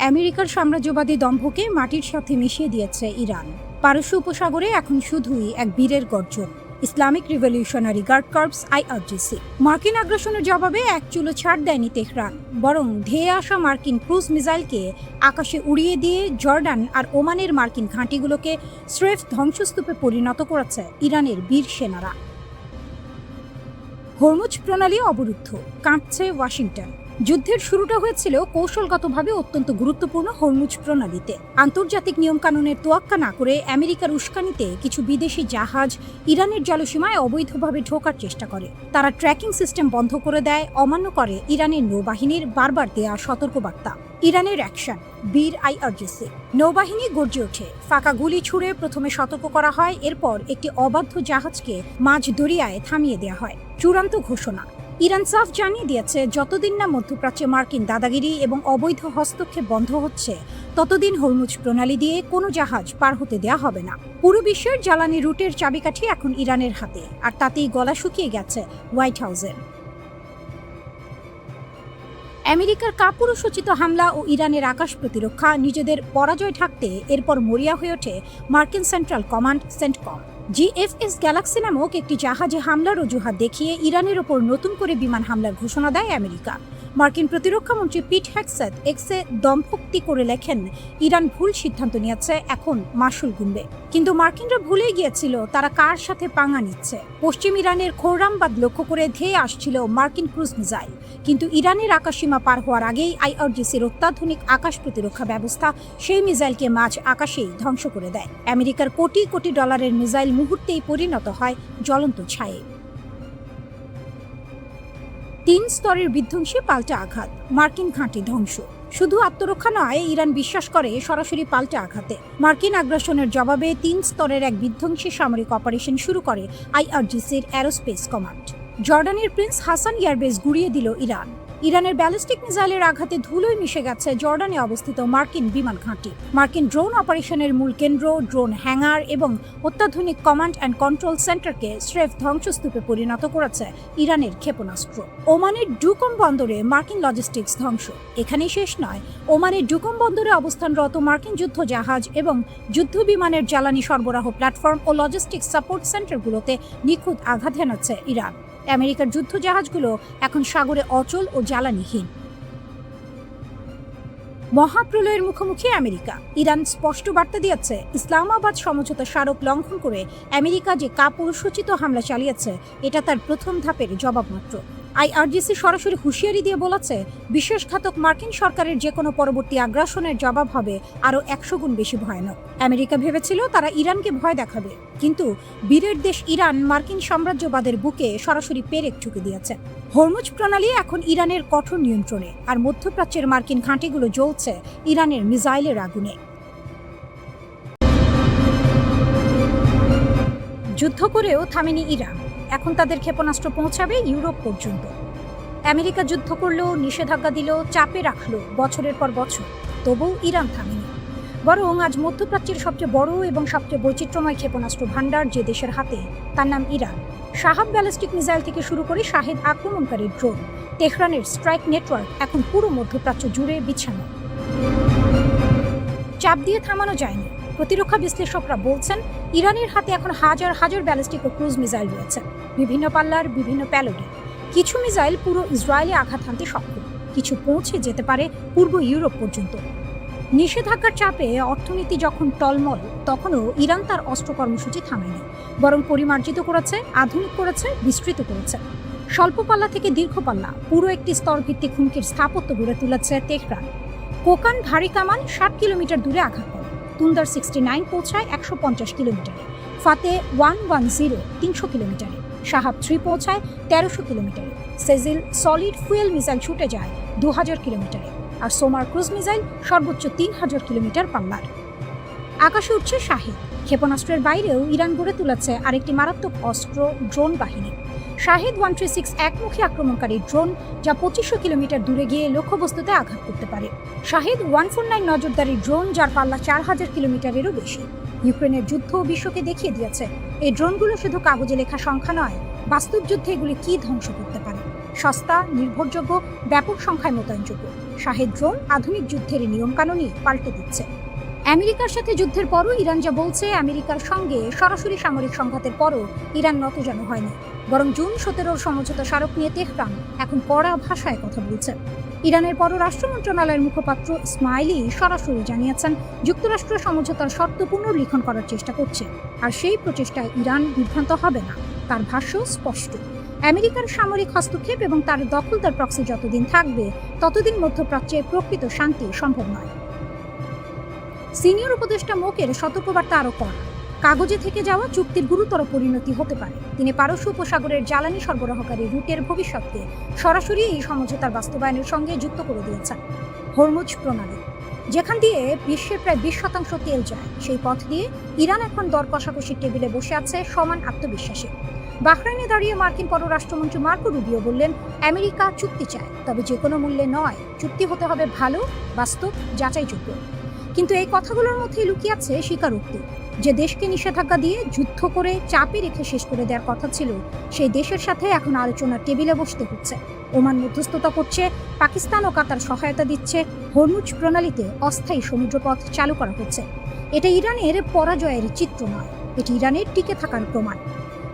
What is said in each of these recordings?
আমেরিকার সাম্রাজ্যবাদী দম্ভকে মাটির সাথে মিশিয়ে দিয়েছে ইরান। পারস্য উপসাগরে এখন শুধুই এক বীরের গর্জন, Islamic revolutionary guard corps IRGC। মার্কিন আগ্রাসনের জবাবে এক চুলো ছাড় দেয়নি তেহরান, বরং ধেয়ে আসা মার্কিন ক্রুজ মিসাইলকে আকাশে উড়িয়ে দিয়ে জর্ডান আর ওমানের মার্কিন ঘাঁটিগুলোকে স্রেফ ধ্বংসস্তূপে পরিণত করেছে ইরানের বীর সেনারা। হরমুজ প্রণালী অবরুদ্ধ, কাঁপছে ওয়াশিংটন। যুদ্ধের শুরুটা হয়েছিল কৌশলগতভাবে অত্যন্ত গুরুত্বপূর্ণ হরমুজ প্রণালীতে। আন্তর্জাতিক নিয়মকানুনের তোয়াক্কা না করে আমেরিকার উস্কানিতে কিছু বিদেশি জাহাজ ইরানের জলসীমায় অবৈধভাবে ঢোকার চেষ্টা করে। তারা ট্র্যাকিং সিস্টেম বন্ধ করে দেয়, অমান্য করে ইরানের নৌবাহিনীর বারবার দেয়া সতর্কবার্তা। ইরানের অ্যাকশন, বীর IRGC। নৌবাহিনী গর্জে ওঠে, ফাঁকা গুলি ছুড়ে প্রথমে সতর্ক করা হয়, এরপর একটি অবাধ্য জাহাজকে মাঝ দরিয়ায় থামিয়ে দেওয়া হয়। চূড়ান্ত ঘোষণা, ইরান সাফ জানিয়ে দিয়েছে যতদিন না মধ্যপ্রাচ্যে মার্কিন দাদাগিরি এবং অবৈধ হস্তক্ষেপ বন্ধ হচ্ছে, ততদিন হরমুজ প্রণালী দিয়ে কোনো জাহাজ পার হতে দেয়া হবে না। পুরো বিশ্বের জ্বালানি রুটের চাবিকাঠি এখন ইরানের হাতে, আর তাতেই গলা শুকিয়ে গেছে হোয়াইট হাউসের। আমেরিকার কাপুরুষোচিত হামলা ও ইরানের আকাশ প্রতিরক্ষা নিজেদের পরাজয় ঢাকতে এরপর মরিয়া হয়ে ওঠে মার্কিন central command CENTCOM. GFS Galaxy নামক একটি জাহাজে হামলার অজুহাত দেখিয়ে ইরানের ওপর নতুন করে বিমান হামলার ঘোষণা দেয় আমেরিকা। মার্কিন প্রতিরক্ষামন্ত্রী পিট হেগসেথ এক্সে দম্ভক্তি করে লেখেন, ইরান ভুল সিদ্ধান্ত নিয়েছে, এখন মাসুল গুনবে। কিন্তু মার্কিনরা ভুলেই গিয়েছিল তারা কার সাথে পাঙ্গা নিচ্ছে। পশ্চিম ইরানের খোররামবাদ লক্ষ্য করে ধেয়ে আসছিল মার্কিন ক্রুজ মিসাইল, কিন্তু ইরানের আকাশসীমা পার হওয়ার আগেই IRGCর অত্যাধুনিক আকাশ প্রতিরক্ষা ব্যবস্থা সেই মিসাইলকে মাঝ আকাশেই ধ্বংস করে দেয়। আমেরিকার কোটি কোটি ডলারের মিসাইল মুহূর্তেই পরিণত হয় জ্বলন্ত ছায়ে। 3 স্তরের বিধ্বংসী পাল্টা আঘাত, মার্কিন ঘাঁটি ধ্বংস। শুধু আত্মরক্ষা নয়, ইরান বিশ্বাস করে সরাসরি পাল্টা আঘাতে। মার্কিন আগ্রাসনের জবাবে 3 স্তরের এক বিধ্বংসী সামরিক অপারেশন শুরু করে IRGCর অ্যারোস্পেস কমান্ড। জর্ডানের প্রিন্স হাসান এয়ারবেস গুড়িয়ে দিল ইরান। ইরানের ব্যালিস্টিক মিসাইলের আঘাতে ধুলোয় মিশে গেছে জর্ডানে অবস্থিত মার্কিন বিমান ঘাঁটি। মার্কিন ড্রোন অপারেশনের মূল কেন্দ্র, ড্রোন হ্যাঙ্গার এবং অত্যাধুনিক কমান্ড অ্যান্ড কন্ট্রোল সেন্টারকে স্রেফ ধ্বংসস্তূপে পরিণত করেছে ইরানের ক্ষেপণাস্ত্র। ওমানের ডুকম বন্দরে মার্কিন লজিস্টিক্স ধ্বংস। এখানেই শেষ নয়, ওমানের ডুকম বন্দরে অবস্থানরত মার্কিন যুদ্ধ জাহাজ এবং যুদ্ধ বিমানের জ্বালানি সরবরাহ প্ল্যাটফর্ম ও লজিস্টিক্স সাপোর্ট সেন্টারগুলোতে নিখুঁত আঘাত হেনাচ্ছে ইরান। আমেরিকার যুদ্ধ জাহাজগুলো এখন সাগরে অচল ও জ্বালানিহীন। মহাপ্রলয়ের মুখোমুখি আমেরিকা। ইরান স্পষ্ট বার্তা দিয়েছে, ইসলামাবাদ সমঝোতা স্মারক লঙ্ঘন করে আমেরিকা যে কাপুরুষোচিত হামলা চালিয়েছে, এটা তার প্রথম ধাপের জবাব মাত্র। IRGC সরাসরি হুঁশিয়ারি দিয়ে বলেছে, বিশ্বাসঘাতক মার্কিন সরকারের যে কোনো পরবর্তী আগ্রাসনের জবাব হবে আরও 100 গুণ বেশি ভয়ানক। আমেরিকা ভেবেছিল তারা ইরানকে ভয় দেখাবে, কিন্তু বীরের দেশ ইরান মার্কিন সাম্রাজ্যবাদের বুকে সরাসরি পেরেক ঠুকে দিয়েছে। হরমুজ প্রণালী এখন ইরানের কঠোর নিয়ন্ত্রণে, আর মধ্যপ্রাচ্যের মার্কিন ঘাঁটিগুলো জ্বলছে ইরানের মিসাইলের আগুনে। যুদ্ধ করেও থামেনি ইরান, এখন তাদের ক্ষেপণাস্ত্র পৌঁছাবে ইউরোপ পর্যন্ত। আমেরিকা যুদ্ধ করলো, নিষেধাজ্ঞা দিল, চাপে রাখলো বছরের পর বছর, তবুও ইরান থামেনি। বরং আজ মধ্যপ্রাচ্যের সবচেয়ে বড় এবং সবচেয়ে বৈচিত্র্যময় ক্ষেপণাস্ত্র ভান্ডার যে দেশের হাতে, তার নাম ইরান। শাহাব ব্যালিস্টিক মিসাইল থেকে শুরু করে শাহেদ আক্রমণকারী ড্রোন, তেহরানের স্ট্রাইক নেটওয়ার্ক এখন পুরো মধ্যপ্রাচ্য জুড়ে বিছানো। চাপ দিয়ে থামানো যায়নি। প্রতিরক্ষা বিশ্লেষকরা বলছেন, ইরানের হাতে এখন হাজার হাজার ব্যালিস্টিক ও ক্রুজ মিসাইল রয়েছে, বিভিন্ন পাল্লার, বিভিন্ন প্যালোডে। কিছু মিসাইল পুরো ইসরায়েলে আঘাত হানতে সক্ষম, কিছু পৌঁছে যেতে পারে পূর্ব ইউরোপ পর্যন্ত। নিষেধাজ্ঞার চাপে অর্থনীতি যখন টলমল, তখনও ইরান তার অস্ত্র কর্মসূচি থামায়নি, বরং পরিমার্জিত করেছে, আধুনিক করেছে, বিস্তৃত করেছে। স্বল্প পাল্লা থেকে দীর্ঘ পাল্লা পুরো একটি স্তরভিত্তিক হুমকির স্থাপত্য গড়ে তুলেছে তেহরান। কোকান ভারী কামান 60 কিলোমিটার দূরে আঘাত করে, তুন্দার 69 পৌঁছায় 150 কিলোমিটারে, ফাতে 110 300 কিলোমিটারে, শাহাব 3 পৌঁছায় 1300 কিলোমিটারে, সেজিল সলিড ফুয়েল মিসাইল ছুটে যায় 2000 কিলোমিটারে, আর সোমার ক্রুজ মিসাইল সর্বোচ্চ 3000 কিলোমিটার পাল্লার। আকাশে উঠছে শাহেদ। ক্ষেপণাস্ত্রের বাইরেও ইরান গড়ে তুলেছে আরেকটি মারাত্মক অস্ত্র, ড্রোন বাহিনী। শাহেদ 136 একমুখী আক্রমণকারী ড্রোন, যা 2500 কিলোমিটার দূরে গিয়ে লক্ষ্যবস্তুতে আঘাত করতে পারে। শাহেদ 149 নজরদারি ড্রোন, যার পাল্লা 4000 কিলোমিটারেরও বেশি। ইউক্রেনের যুদ্ধ বিশ্বকে দেখিয়ে দিয়েছে, এই ড্রোনগুলো শুধু কাগজে লেখা সংখ্যা নয়, বাস্তব যুদ্ধে এগুলি কি ধ্বংস করতে পারে। সস্তা, নির্ভরযোগ্য, ব্যাপক সংখ্যায় মোতায়েনযোগ্য শাহেদ ড্রোন আধুনিক যুদ্ধের নিয়মকানুনই পাল্টে দিচ্ছে। আমেরিকার সাথে যুদ্ধের পরও ইরান যা বলছে, আমেরিকার সঙ্গে সরাসরি সামরিক সংঘাতের পরও ইরান নতজানু হয়নি, বরং জুন 17 সমঝোতা স্মারক নিয়ে তেহরান এখন কড়া ভাষায় কথা বলছে। ইরানের পররাষ্ট্র মন্ত্রণালয়ের মুখপাত্র ইসমাইলি সরাসরি জানিয়েছেন, যুক্তরাষ্ট্র সমঝোতার শর্ত পুনর্লিখন করার চেষ্টা করছে, আর সেই প্রচেষ্টায় ইরান বিভ্রান্ত হবে না। তার ভাষ্য স্পষ্ট, আমেরিকার সামরিক হস্তক্ষেপ এবং তার দখলদার প্রক্সি যতদিন থাকবে, ততদিন মধ্যপ্রাচ্যে প্রকৃত শান্তি সম্ভব নয়। সিনিয়র উপদেষ্টা মোকের সতর্কবার্তা আরও কড়া। কাগজে থেকে যাওয়া চুক্তির গুরুতর পরিণতি হতে পারে। তিনি পারস্য উপসাগরের জ্বালানি সরবরাহকারী রুটের ভবিষ্যৎকে সরাসরি এই সমঝোতার বাস্তবায়নের সঙ্গে যুক্ত করে দিয়েছেন। হরমুজ প্রণালী, যেখান দিয়ে বিশ্বের প্রায় 20% তেল যায়, সেই পথ দিয়ে ইরান এখন দর কষাকষির টেবিলে বসে আছে সমান আত্মবিশ্বাসে। বাহরাইনে দাঁড়িয়ে মার্কিন পররাষ্ট্রমন্ত্রী মার্কো রুবিও বললেন, আমেরিকা চুক্তি চায়, তবে যে কোনো মূল্যে নয়। চুক্তি হতে হবে ভালো, বাস্তব, যাচাইযোগ্য। কিন্তু এই কথাগুলোর মধ্যেই লুকিয়ে আছে স্বীকারোক্তি। যে দেশকে নিষেধাজ্ঞা দিয়ে যুদ্ধ করে চাপে রেখে শেষ করে দেওয়ার কথা ছিল, সেই দেশের সাথে এখন আলোচনার টেবিলে বসতে হচ্ছে। ওমান মধ্যস্থতা করছে, পাকিস্তান ও কাতার সহায়তা দিচ্ছে, হরমুজ প্রণালীতে অস্থায়ী সমুদ্রপথ চালু করা হচ্ছে। এটা ইরানের পরাজয়ের চিত্র নয়, এটি ইরানের টিকে থাকার প্রমাণ।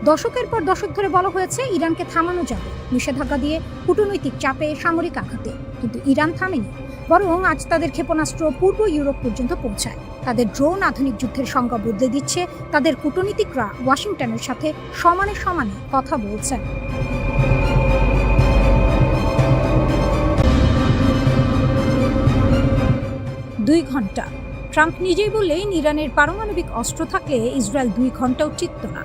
দশকের পর দশক ধরে বলা হয়েছে ইরানকে থামানো যাবে, নিষেধাজ্ঞা দিয়ে, কূটনৈতিক চাপে, সামরিক আঘাতে, কিন্তু ইরান থামেনি। বরং আজ তাদের ক্ষেপণাস্ত্র পূর্ব ইউরোপ পর্যন্ত পৌঁছায়, তাদের ড্রোন আধুনিক যুদ্ধের সংজ্ঞা বদলে দিচ্ছে, তাদের কূটনীতিকরা ওয়াশিংটনের সাথে সমানে সমানে কথা বলছেন। দুই ঘন্টা, ট্রাম্প নিজেই বললেন ইরানের পারমাণবিক অস্ত্র থাকলে ইসরায়েল 2 ঘন্টাও টিকত না।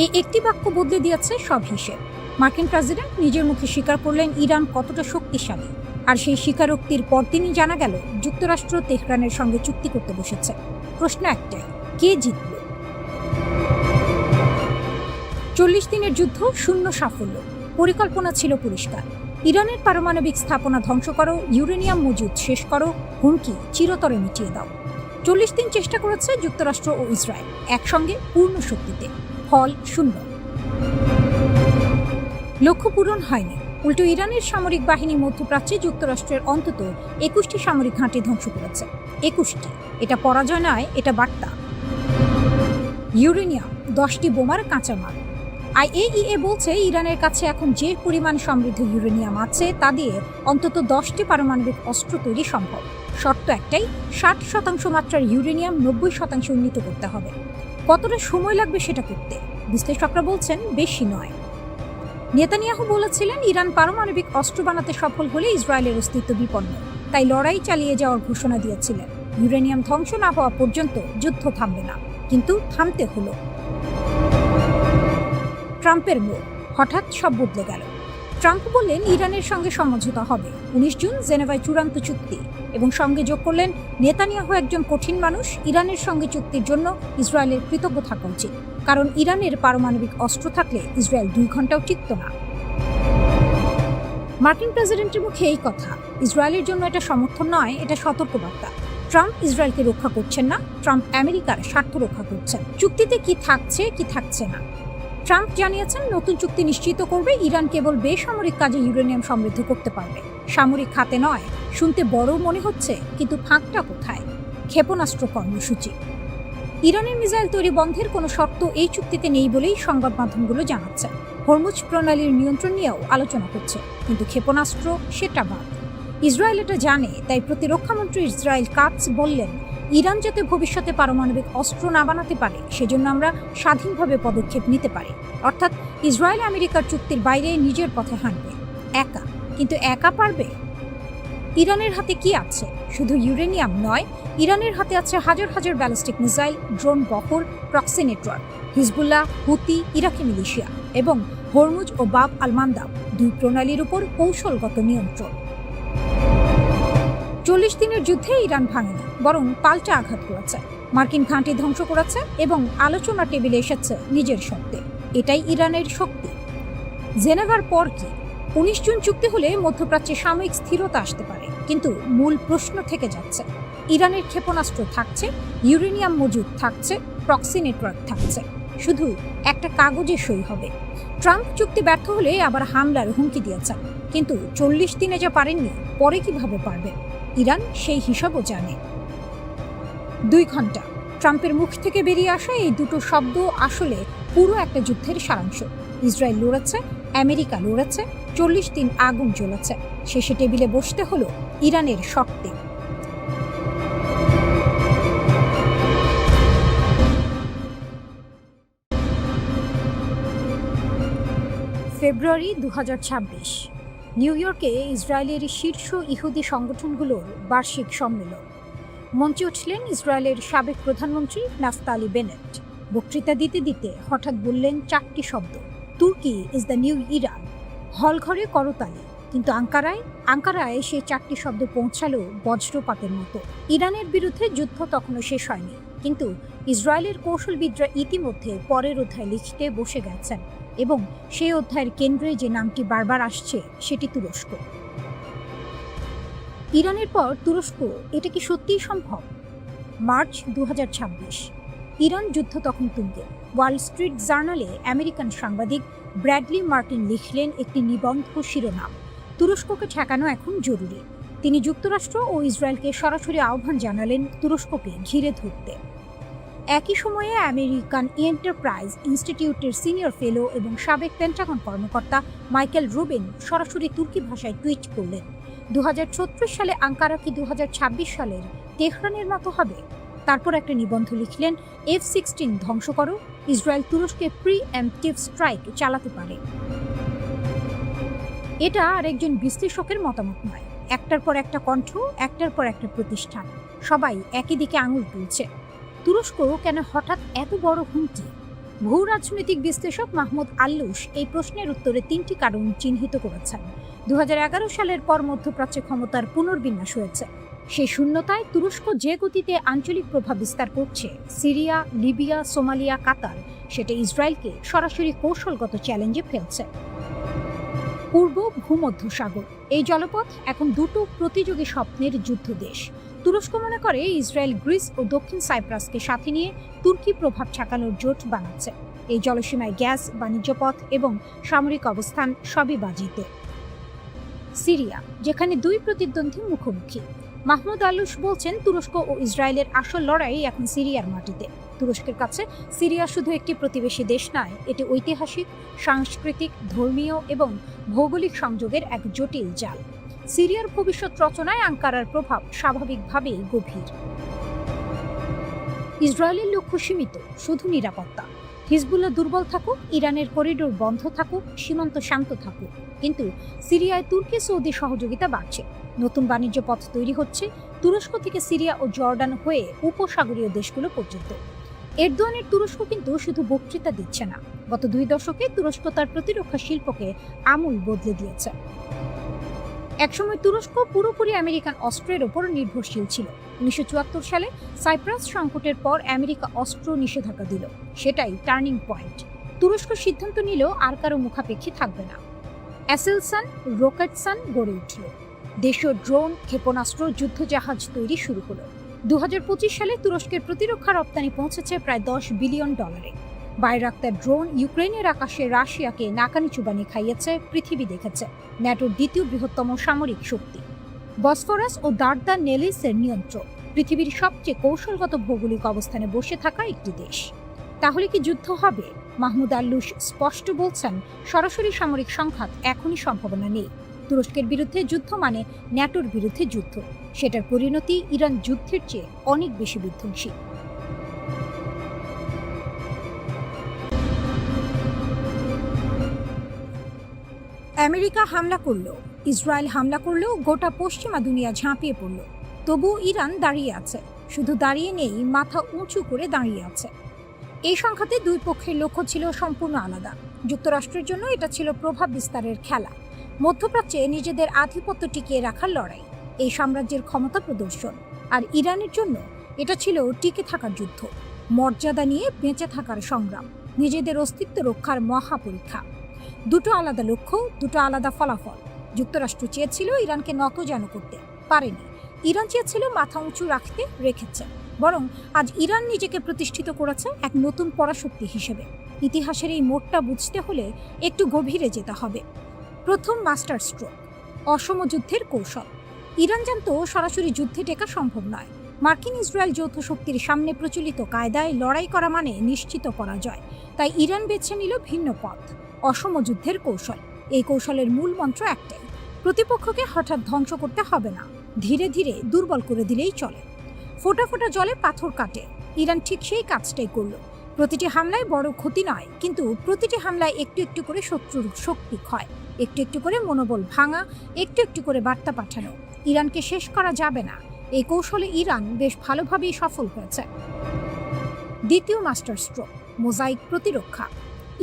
এই একটি বাক্য বদলে দিয়েছে সব হিসেব। মার্কিন প্রেসিডেন্ট নিজের মুখে স্বীকার করলেন ইরান কতটা শক্তিশালী, আর সেই স্বীকারোক্তির পরদিনই জানা গেল যুক্তরাষ্ট্র তেহরানের সঙ্গে চুক্তি করতে বসেছে। প্রশ্ন একটাই, কে জিতল? 40 দিনের যুদ্ধ, শূন্য সাফল্য। পরিকল্পনা ছিল পরিষ্কার, ইরানের পারমাণবিক স্থাপনা ধ্বংস করো, ইউরেনিয়াম মজুদ শেষ করো, হুমকি চিরতরে মিটিয়ে দাও। 40 দিন চেষ্টা করেছে যুক্তরাষ্ট্র ও ইসরায়েল একসঙ্গে পূর্ণ শক্তিতে, ফল শূন্য। লক্ষ্য পূরণ হয়নি, উল্টো ইরানের সামরিক বাহিনী মধ্যপ্রাচ্যে যুক্তরাষ্ট্রের অন্তত 21টি সামরিক ঘাঁটি ধ্বংস করেছে। 21টি, এটা পরাজয় নয়, এটা বার্তা। ইউরেনিয়াম, 10টি বোমার কাঁচামাল। IAEA বলছে ইরানের কাছে এখন যে পরিমাণ সমৃদ্ধ ইউরেনিয়াম আছে, তা দিয়ে অন্তত 10টি পারমাণবিক অস্ত্র তৈরি সম্ভব। শর্ত একটাই, 60% মাত্রার ইউরেনিয়াম 90% উন্নীত করতে হবে। কতটা সময় লাগবে সেটা করতে? বিশ্লেষকরা বলছেন বেশি নয়। নেতানিয়াহু বলেছিলেন, ইরান পারমাণবিক অস্ত্র বানাতে সফল হলে ইসরায়েলের অস্তিত্ব বিপন্ন, তাই লড়াই চালিয়ে যাওয়ার ঘোষণা দিয়েছিলেন। ইউরেনিয়াম ধ্বংস না হওয়া পর্যন্ত যুদ্ধ থামবে না, কিন্তু থামতে হলো। ট্রাম্পের মুখ, হঠাৎ সব বদলে গেল। ট্রাম্প বললেন ইরানের সঙ্গে সমঝোতা হবে, 19 জুন জেনেভায় চূড়ান্ত চুক্তি, এবং সঙ্গে যোগ করলেন নেতানিয়াহু একজন কঠিন মানুষ, ইরানের সঙ্গে চুক্তির জন্য ইসরায়েলের কৃতজ্ঞ থাকা উচিত, কারণ ইরানের পারমাণবিক অস্ত্র থাকলে ইসরায়েল 2 ঘন্টাও টিকত না। মার্কিন প্রেসিডেন্টের মুখে এই কথা, ইসরায়েলের জন্য এটা সমর্থন নয়, এটা সতর্কবার্তা। ট্রাম্প ইসরায়েলকে রক্ষা করছেন না, ট্রাম্প আমেরিকার স্বার্থ রক্ষা করছেন। চুক্তিতে কি থাকছে কি থাকছে না, ট্রাম্প জানিয়েছেন নতুন চুক্তি নিশ্চিত করবে ইরান কেবল বেসামরিক কাজে ইউরেনিয়াম সমৃদ্ধ করতে পারবে, সামরিক খাতে নয়। শুনতে বড় মনে হচ্ছে, কিন্তু ফাঁকটা কোথায়? ক্ষেপণাস্ত্র কর্মসূচি। ইরানের মিসাইল তৈরি বন্ধের কোনো শর্ত এই চুক্তিতে নেই বলেই সংবাদ মাধ্যমগুলো জানাচ্ছে। হরমুজ প্রণালীর নিয়ন্ত্রণ নিয়েও আলোচনা হচ্ছে, কিন্তু ক্ষেপণাস্ত্র সেটা বাদ। ইসরায়েল এটা জানে, তাই প্রতিরক্ষামন্ত্রী ইসরায়েল কাটস বললেন, ইরান যাতে ভবিষ্যতে পারমাণবিক অস্ত্র না বানাতে পারে, সেজন্য আমরা স্বাধীনভাবে পদক্ষেপ নিতে পারি। অর্থাৎ ইসরায়েল আমেরিকার চুক্তির বাইরে নিজের পথে হাঁটবে, একা। কিন্তু একা পারবে? ইরানের হাতে কি আছে? শুধু ইউরেনিয়াম নয়, ইরানের হাতে আছে হাজার হাজার ব্যালিস্টিক মিসাইল, ড্রোন বহর, প্রক্সি নেটওয়ার্ক, হিজবুল্লাহ, হুতি, ইরাকি মিলিশিয়া এবং হরমুজ ও বাব আল মান্দাব 2 প্রণালীর উপর কৌশলগত নিয়ন্ত্রণ। 40 দিনের যুদ্ধে ইরান ভাঙেনি, বরং পাল্টা আঘাত করেছে, মার্কিন ঘাঁটি ধ্বংস করেছে এবং আলোচনা টেবিলে এসেছে নিজের শব্দে। এটাই ইরানের শক্তি। জেনেভার পর কি? 19 জুন চুক্তি হলে মধ্যপ্রাচ্যে সাময়িক স্থিরতা আসতে পারে, কিন্তু মূল প্রশ্ন থেকে যাচ্ছে। ইরানের ক্ষেপণাস্ত্র থাকছে, ইউরেনিয়াম মজুদ থাকছে, প্রক্সি নেটওয়ার্ক থাকছে, শুধু একটা কাগজে সই হবে। ট্রাম্প চুক্তি ব্যর্থ হলে আবার হামলার হুমকি দিয়েছেন, কিন্তু 40 দিনে যা পারেননি পরে কিভাবে পারবে? ইরান সেই হিসাবও জানে। 2 ঘন্টা ট্রাম্পের মুখ থেকে বেরিয়ে আসা এই দুটো শব্দ আসলে পুরো একটা যুদ্ধের সারাংশ। ইসরায়েল লড়েছে, আমেরিকা লড়েছে, 40 দিন আগুন জ্বলেছে, শেষে টেবিলে বসতে হলো ইরানের শর্তে। ফেব্রুয়ারি 2026, নিউ ইয়র্কে ইসরায়েলের শীর্ষ ইহুদি সংগঠনগুলোর বার্ষিক সম্মেলন। মঞ্চে উঠলেন ইসরায়েলের সাবেক প্রধানমন্ত্রী নাফতালি বেনেট। বক্তৃতা দিতে দিতে হঠাৎ বললেন 4টি শব্দ, তুর্কি ইজ দ্য নিউ ইরান। হলঘরে করতালি, কিন্তু আঙ্কারায় সেই 4টি শব্দ পৌঁছালো বজ্রপাতের মতো। ইরানের বিরুদ্ধে যুদ্ধ তখনও শেষ হয়নি, কিন্তু ইসরায়েলের কৌশলবিদরা ইতিমধ্যে পরের অধ্যায় লিখতে বসে গেছেন, এবং সেই অধ্যায়ের কেন্দ্রে যে নামটি বারবার আসছে সেটি তুরস্ক। ইরানের পর তুরস্ক, এটা কি সত্যিই সম্ভব? মার্চ 2026, ইরান যুদ্ধ তখন তুঙ্গে। ওয়াল স্ট্রিট জার্নালে আমেরিকান সাংবাদিক ব্র্যাডলি মার্টিন লিখলেন একটি নিবন্ধ শিরোনাম, তুরস্ককে ঠেকানো এখন জরুরি। তিনি যুক্তরাষ্ট্র ও ইসরায়েলকে সরাসরি আহ্বান জানালেন তুরস্ককে ঘিরে ধরতে। একই সময়ে আমেরিকান এন্টারপ্রাইজ ইনস্টিটিউটের সিনিয়র ফেলো এবং সাবেক পেন্টাগন কর্মকর্তা মাইকেল রুবিন সরাসরি তুর্কি ভাষায় টুইট করলেন, 2036 সালে আঙ্কারা কি 2026 সালের তেহরানের মতো হবে? তারপর একটা নিবন্ধ লিখলেন, F-16 ধ্বংস করো, ইসরায়েল তুরস্কে প্রি-এম্পটিভ স্ট্রাইক চালাতে পারে। এটা আর একজন বিশ্লেষকের মতামত নয়, একটার পর একটা কণ্ঠ, একটার পর একটা প্রতিষ্ঠান, সবাই একই দিকে আঙুল তুলছে। তুরস্ক কেন হঠাৎ এত বড় হুমকি? ভূ রাজনৈতিক বিশ্লেষক মাহমুদ আল্লুস এই প্রশ্নের উত্তরে 3টি কারণ চিহ্নিত করেছেন। 2011 সালের পর মধ্যপ্রাচ্যে ক্ষমতার পুনর্বিন্যাস হয়েছে। সেই শূন্যতায় তুরস্ক যে গতিতে আঞ্চলিক প্রভাব বিস্তার করছে, সিরিয়া, লিবিয়া, সোমালিয়া, কাতার, সেটা ইসরায়েলকে সরাসরি কৌশলগত চ্যালেঞ্জে ফেলছে। পূর্ব ভূমধ্যসাগর, এই জলপথ এখন দুটো প্রতিযোগী স্বপ্নের যুদ্ধ দেশ। তুরস্ক মনে করে ইসরায়েল গ্রিস ও দক্ষিণ সাইপ্রাসকে সাথে নিয়ে তুর্কি প্রভাব ঠেকানোর জোট বানাচ্ছে। এই জলসীমায় গ্যাস, বাণিজ্য পথ এবং সামরিক অবস্থান সবই বাজিতে। সিরিয়া, যেখানে 2 প্রতিদ্বন্দ্বী মুখোমুখি। মাহমুদ আল্লুস বলছেন, তুরস্ক ও ইসরায়েলের আসল লড়াই এখন সিরিয়ার মাটিতে। তুরস্কের কাছে সিরিয়া শুধু একটি প্রতিবেশী দেশ নয়, এটি ঐতিহাসিক, সাংস্কৃতিক, ধর্মীয় এবং ভৌগোলিক সংযোগের এক জটিল জাল। সিরিয়ার ভবিষ্যৎ রচনায় আঙ্কারার প্রভাব স্বাভাবিকভাবেই গভীর। ইসরায়েলের লক্ষ্য সীমিত, শুধু নিরাপত্তা। হিজবুল্লাহ দুর্বল থাকুক, ইরানের করিডোর বন্ধ থাকুক, সীমান্ত শান্ত থাকুক, কিন্তু সিরিয়ায় তুর্কি সৌদি সহযোগিতা বাড়ছে। নতুন বাণিজ্য পথ তৈরি হচ্ছে তুরস্ক থেকে সিরিয়া ও জর্ডান হয়ে উপসাগরীয় দেশগুলো পর্যন্ত। এরদোয়ানের তুরস্ক কিন্তু শুধু বক্তৃতা দিচ্ছে না, গত 2 দশকে তুরস্ক তার প্রতিরক্ষা শিল্পকে আমূল বদলে দিয়েছে। একসময় তুরস্ক পুরোপুরি আমেরিকান অস্ত্রের ওপর নির্ভরশীল ছিল। 1974 সালে সাইপ্রাস সংকটের পর আমেরিকা অস্ত্র নিষেধাজ্ঞা দিল, সেটাই টার্নিং পয়েন্ট। তুরস্ক সিদ্ধান্ত নিল আর কারো মুখাপেক্ষী থাকবে না। অ্যাসেলসান, রকেটসান গড়ে উঠল। দেশীয় ড্রোন, ক্ষেপণাস্ত্র, যুদ্ধজাহাজ তৈরি শুরু হলো। 2025 সালে তুরস্কের প্রতিরক্ষা রপ্তানি পৌঁছেছে প্রায় $10 বিলিয়ন। বাইরাক্তার ড্রোন ইউক্রেনের আকাশে রাশিয়াকে নাকানি চুবানি খাইয়েছে, পৃথিবী দেখেছে। ন্যাটোর 2য় বৃহত্তম সামরিক শক্তি। বসফরাস ও দার্দা নেলিসের নিয়ন্ত্রক, পৃথিবীর সবচেয়ে কৌশলগত ভৌগোলিক অবস্থানে বসে থাকা একটি দেশ। তাহলে কি যুদ্ধ হবে? মাহমুদ আল্লুস স্পষ্ট বলছেন, সরাসরি সামরিক সংঘাত এখনই সম্ভাবনা নেই। তুরস্কের বিরুদ্ধে যুদ্ধ মানে ন্যাটোর বিরুদ্ধে যুদ্ধ। সেটার পরিণতি ইরান যুদ্ধের চেয়ে অনেক বেশি বিধ্বংসী। আমেরিকা হামলা করল, ইসরায়েল হামলা করল, গোটা পশ্চিমা দুনিয়া ঝাঁপিয়ে পড়ল। তবুও ইরান দাঁড়িয়ে আছে, শুধু দাঁড়িয়ে নেই, মাথা উঁচু করে দাঁড়িয়ে আছে। এই সংঘাতে 2 পক্ষের লক্ষ্য ছিল সম্পূর্ণ আলাদা। যুক্তরাষ্ট্রের জন্য এটা ছিল প্রভাব বিস্তারের খেলা, মধ্যপ্রাচ্যে নিজেদের আধিপত্য টিকিয়ে রাখার লড়াই, এই সাম্রাজ্যের ক্ষমতা প্রদর্শন। আর ইরানের জন্য এটা ছিল টিকে থাকার যুদ্ধ, মর্যাদা নিয়ে বেঁচে থাকার সংগ্রাম, নিজেদের অস্তিত্ব রক্ষার মহাপরীক্ষা। 2টো আলাদা লক্ষ্য, 2টো আলাদা ফলাফল। যুক্তরাষ্ট্র চেয়েছিল ইরানকে নতজানু করতে, পারেনি। ইরান চেয়েছিল মাথা উঁচু রাখতে, রেখেছে। বরং আজ ইরান নিজেকে প্রতিষ্ঠিত করেছে এক নতুন পরাশক্তি হিসেবে। ইতিহাসের এই মোড়টা বুঝতে হলে একটু গভীরে যেতে হবে। প্রথম মাস্টার স্ট্রোক, অসম যুদ্ধের কৌশল। ইরান জানত সরাসরি যুদ্ধে টেকা সম্ভব নয়। মার্কিন ইসরায়েল যৌথ শক্তির সামনে প্রচলিত কায়দায় লড়াই করা মানে নিশ্চিত পরাজয়। তাই ইরান বেছে নিল ভিন্ন পথ, অসম যুদ্ধের কৌশল। এই কৌশলের মূল মন্ত্র একটাই, প্রতিপক্ষকে হঠাৎ ধ্বংস করতে হবে না, ধীরে ধীরে দুর্বল করে দিলেই চলে। ফোঁটা ফোঁটা জলে পাথর কাটে, ইরান ঠিক সেই কাজটাই করল। প্রতিটি হামলায় বড় ক্ষতি নয়, কিন্তু প্রতিটি হামলায় একটু একটু করে শত্রুর শক্তি ক্ষয়, একটু একটু করে মনোবল ভাঙা, একটু একটু করে বার্তা পাঠানো, ইরানকে শেষ করা যাবে না। এই কৌশলে ইরান বেশ ভালোভাবেই সফল হয়েছে। দ্বিতীয় মাস্টার স্ট্রোক, মোজাইক প্রতিরক্ষা।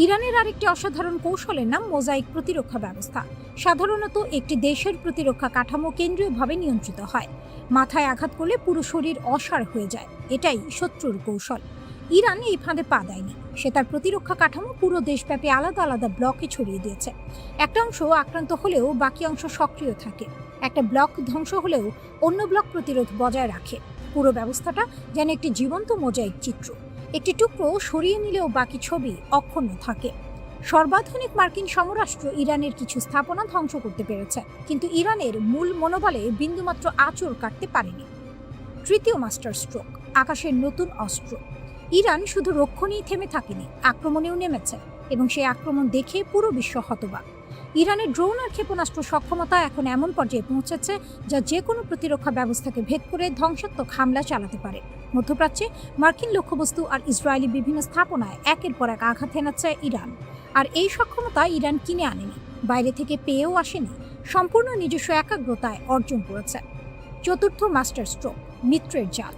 ইরানের আরেকটি অসাধারণ কৌশলের নাম মোজাইক প্রতিরক্ষা ব্যবস্থা। সাধারণত একটি দেশের প্রতিরক্ষা কাঠামো কেন্দ্রীয়ভাবে নিয়ন্ত্রিত হয়। মাথায় আঘাত করলে পুরো শরীর অসাড় হয়ে যায়, এটাই শত্রুর কৌশল। ইরান এই ফাঁদে পা দেয়নি। সে তার প্রতিরক্ষা কাঠামো পুরো দেশব্যাপী আলাদা আলাদা ব্লকে ছড়িয়ে দিয়েছে। একটা অংশ আক্রান্ত হলেও বাকি অংশ সক্রিয় থাকে। একটা ব্লক ধ্বংস হলেও অন্য ব্লক প্রতিরোধ বজায় রাখে। পুরো ব্যবস্থাটা যেন একটি জীবন্ত মোজাইক চিত্র। একটি টুকরো সরিয়ে নিলেও বাকি ছবি অক্ষুণ্ণ থাকে। সর্বাধুনিক মার্কিন সমরাষ্ট্র ইরানের কিছু স্থাপনা ধ্বংস করতে পেরেছে, কিন্তু ইরানের মূল মনোবলে বিন্দুমাত্র আঁচড় কাটতে পারেনি। তৃতীয় মাস্টার স্ট্রোক, আকাশের নতুন অস্ত্র। ইরান শুধু রক্ষণেই থেমে থাকেনি, আক্রমণেও নেমেছে, এবং সেই আক্রমণ দেখে পুরো বিশ্ব হতবাক। ইরানের ড্রোন আর ক্ষেপণাস্ত্র সক্ষমতা এখন এমন পর্যায়ে পৌঁছেছে যা যে কোনো প্রতিরক্ষা ব্যবস্থাকে ভেদ করে ধ্বংসাত্মক হামলা চালাতে পারে। মধ্যপ্রাচ্যে মার্কিন লক্ষ্যবস্তু আর ইসরায়েলি বিভিন্ন স্থাপনায় একের পর এক আঘাত হেনাচ্ছে ইরান। আর এই সক্ষমতা ইরান কিনে আনেনি, বাইরে থেকে পেয়েও আসেনি, সম্পূর্ণ নিজস্ব একাগ্রতায় অর্জন করেছে। চতুর্থ মাস্টার স্ট্রোক, মিত্রের জাল।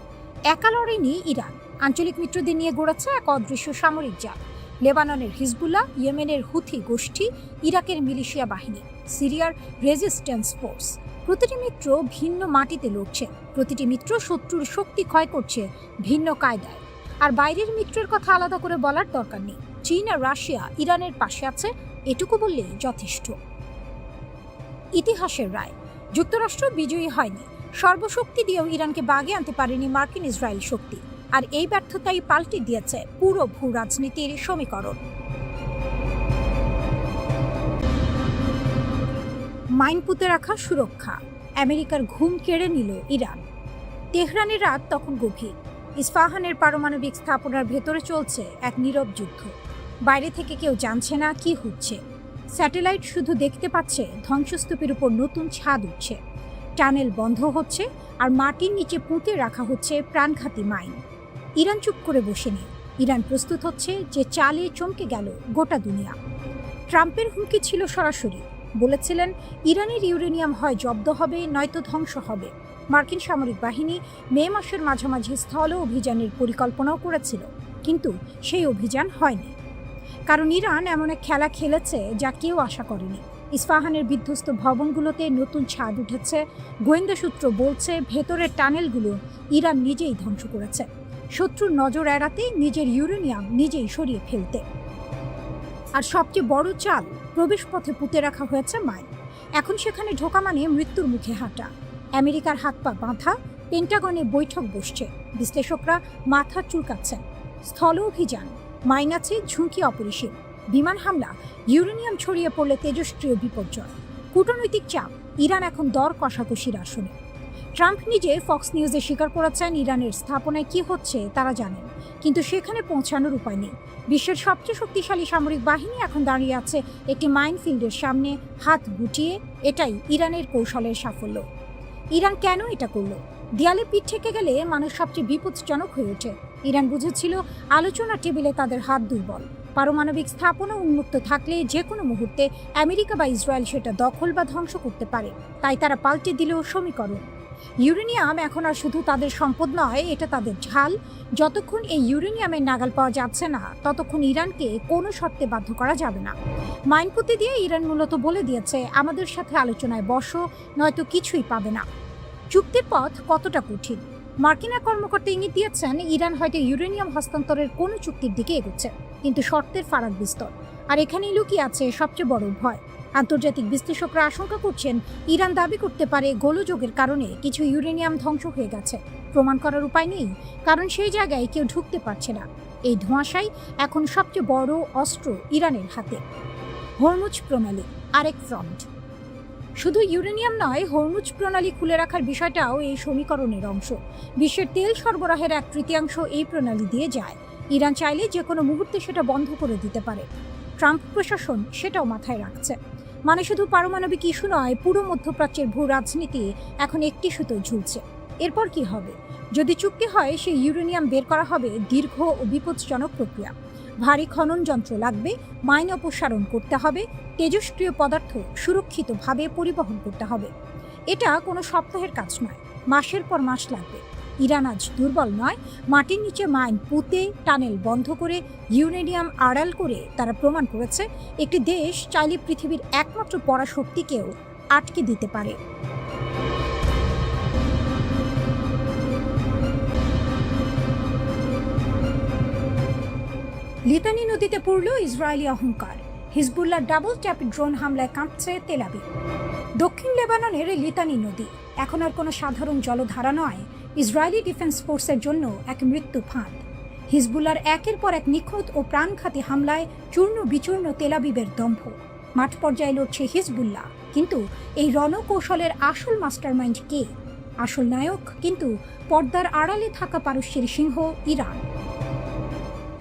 একা লড়েনি ইরান, আঞ্চলিক মিত্রদের নিয়ে গড়েছে এক অদৃশ্য সামরিক জাল। লেবাননের হিজবুল্লাহ, ইয়েমেনের হুথি গোষ্ঠী, ইরাকের মিলিশিয়া বাহিনী, সিরিয়ার রেজিস্ট্যান্স ফোর্স। প্রতিটি মিত্র ভিন্ন মাটিতে লড়ছে, প্রতিটি মিত্র শত্রুর শক্তি ক্ষয় করছে ভিন্ন কায়দায়। আর বাইরের মিত্রের কথা আলাদা করে বলার দরকার নেই। চীন আর রাশিয়া ইরানের পাশে আছে, এটুকু বললেই যথেষ্ট। ইতিহাসের রায়, যুক্তরাষ্ট্র বিজয়ী হয়নি। সর্বশক্তি দিয়েও ইরানকে বাগে আনতে পারেনি মার্কিন ইসরায়েল শক্তি। আর এই ব্যর্থতাই পাল্টে দিয়েছে পুরো ভূ রাজনীতির সমীকরণ। মাইন পুঁতে রাখা সুরক্ষা, আমেরিকার ঘুম কেড়ে নিল ইরান। তেহরানের রাত তখন গভীর। ইস্পাহানের পারমাণবিক স্থাপনার ভেতরে চলছে এক নীরব যুদ্ধ। বাইরে থেকে কেউ জানছে না কি হচ্ছে। স্যাটেলাইট শুধু দেখতে পাচ্ছে ধ্বংসস্তূপের উপর নতুন ছাদ উঠছে, টানেল বন্ধ হচ্ছে, আর মাটির নিচে পুঁতে রাখা হচ্ছে প্রাণঘাতী মাইন। ইরান চুপ করে বসেনি। ইরান প্রস্তুত হচ্ছে যে চালে চমকে গেল গোটা দুনিয়া। ট্রাম্পের হুমকি ছিল সরাসরি, বলেছিলেন ইরানের ইউরেনিয়াম হয় জব্দ হবে, নয়তো ধ্বংস হবে। মার্কিন সামরিক বাহিনী মে মাসের মাঝামাঝি স্থল অভিযানের পরিকল্পনাও করেছিল, কিন্তু সেই অভিযান হয়নি। কারণ ইরান এমন এক খেলা খেলেছে যা কেউ আশা করেনি। ইস্পাহানের বিধ্বস্ত ভবনগুলোতে নতুন ছাদ উঠেছে। গোয়েন্দা সূত্র বলছে ভেতরের টানেলগুলো ইরান নিজেই ধ্বংস করেছে, শত্রুর নজর এড়াতে, নিজের ইউরেনিয়াম নিজেই সরিয়ে ফেলতে। আর সবচেয়ে বড় চাল, প্রবেশপথে পুঁতে রাখা হয়েছে মাইন। এখন সেখানে ঢোকা মানে মৃত্যুর মুখে হাঁটা। আমেরিকার হাত পা বাঁধা, পেন্টাগনে বৈঠক বসছে, বিশ্লেষকরা মাথা চুলকাচ্ছেন। স্থল অভিযান, মাইন আছে, ঝুঁকি অপরিসীম। বিমান হামলা, ইউরেনিয়াম ছড়িয়ে পড়লে তেজস্ক্রিয় বিপর্যয়। কূটনৈতিক চাপ, ইরান এখন দর কষাকষির আসনে। ট্রাম্প নিজে ফক্স নিউজে স্বীকার করেছেন ইরানের স্থাপনায় কি হচ্ছে তারা জানেন, কিন্তু সেখানে পৌঁছানোর উপায় নেই। বিশ্বের সবচেয়ে শক্তিশালী সামরিক বাহিনী এখন দাঁড়িয়ে আছে একটি মাইনফিল্ডের সামনে হাত গুটিয়ে। এটাই ইরানের কৌশলের সাফল্য। ইরান কেন এটা করলো? দেয়ালে পিঠ থেকে গেলে মানুষ সবচেয়ে বিপজ্জনক হয়ে ওঠে। ইরান বুঝেছিল আলোচনা টেবিলে তাদের হাত দুর্বল। পারমাণবিক স্থাপনা উন্মুক্ত থাকলে যে কোনো মুহূর্তে আমেরিকা বা ইসরায়েল সেটা দখল বা ধ্বংস করতে পারে। তাই তারা পাল্টে দিল সমীকরণ। ইউরেনিয়াম এখন আর শুধু তাদের সম্পদ নয়, এটা তাদের ঢাল। যতক্ষণ এই ইউরেনিয়ামের নাগাল পাওয়া যাচ্ছে না, ততক্ষণ ইরানকে কোনো শর্তে বাধ্য করা যাবে না। মাইনপুঁতে দিয়ে ইরান মূলত বলে দিয়েছে, আমাদের সাথে আলোচনায় বসো, নয়তো কিছুই পাবে না। চুক্তির পথ কতটা কঠিন? মার্কিন এক কর্মকর্তা ইঙ্গিত দিয়েছেন ইরান হয়তো ইউরেনিয়াম হস্তান্তরের কোনো চুক্তির দিকে এগোচ্ছে, কিন্তু শর্তের ফারাক বিস্তর। আর এখানেই লুকিয়ে আছে সবচেয়ে বড় ভয়। আন্তর্জাতিক বিশ্লেষকরা আশঙ্কা করছেন ইরান দাবি করতে পারে গোলযোগের কারণে কিছু ইউরেনিয়াম ধ্বংস হয়ে গেছে। প্রমাণ করার উপায় নেই, কারণ সেই জায়গায় কেউ ঢুকতে পারছে না। এই ধোঁয়াশাই এখন সবচেয়ে বড় অস্ত্র ইরানের হাতে। হরমুজ প্রণালী আরেক ফ্রন্ট। শুধু ইউরেনিয়াম নয়, হরমুজ প্রণালী খুলে রাখার বিষয়টাও এই সমীকরণের অংশ। বিশ্বের তেল সরবরাহের 1/3 এই প্রণালী দিয়ে যায়। ইরান চাইলে যে কোনো মুহূর্তে সেটা বন্ধ করে দিতে পারে। ট্রাম্প প্রশাসন সেটাও মাথায় রাখছে। মানে শুধু পারমাণবিক ইস্যু নয়, পুরো মধ্যপ্রাচ্যের ভূ রাজনীতি এখন একটি সুতোয় ঝুলছে। এরপর কি হবে? যদি চুক্তি হয়, সেই ইউরেনিয়াম বের করা হবে দীর্ঘ ও বিপজ্জনক প্রক্রিয়া। ভারী খনন যন্ত্র লাগবে, মাইন অপসারণ করতে হবে, তেজস্ক্রিয় পদার্থ সুরক্ষিতভাবে পরিবহন করতে হবে। এটা কোনো সপ্তাহের কাজ নয়, মাসের পর মাস লাগবে। ইরান আজ দুর্বল নয়। মাটির নিচে মাইন পুঁতে, টানেল বন্ধ করে, ইউরেনিয়াম আড়াল করে তারা প্রমাণ করেছে একটি দেশ চাইলে পৃথিবীর একমাত্র পরাশক্তিকেও আটকে দিতে পারে। লিতানি নদীতে পড়ল ইসরায়েলি অহংকার। হিজবুল্লাহ ডাবল ট্যাপ ড্রোন হামলায় কাঁপছে তেল আবিব। দক্ষিণ লেবাননের লিতানি নদী এখন আর কোনো সাধারণ জলধারা নয়, ইসরায়েলি ডিফেন্স ফোর্সের জন্য এক মৃত্যু ফাঁদ। হিজবুল্লাহর একের পর এক নিখুঁত ও প্রাণঘাতী হামলায় চূর্ণ বিচূর্ণ তেল আবিবের দম্ভ। মাঠ পর্যায়ে লড়ছে হিজবুল্লাহ, কিন্তু এই রণকৌশলের আসল মাস্টারমাইন্ড কে? আসল নায়ক কিন্তু পর্দার আড়ালে থাকা পারস্যের সিংহ ইরান।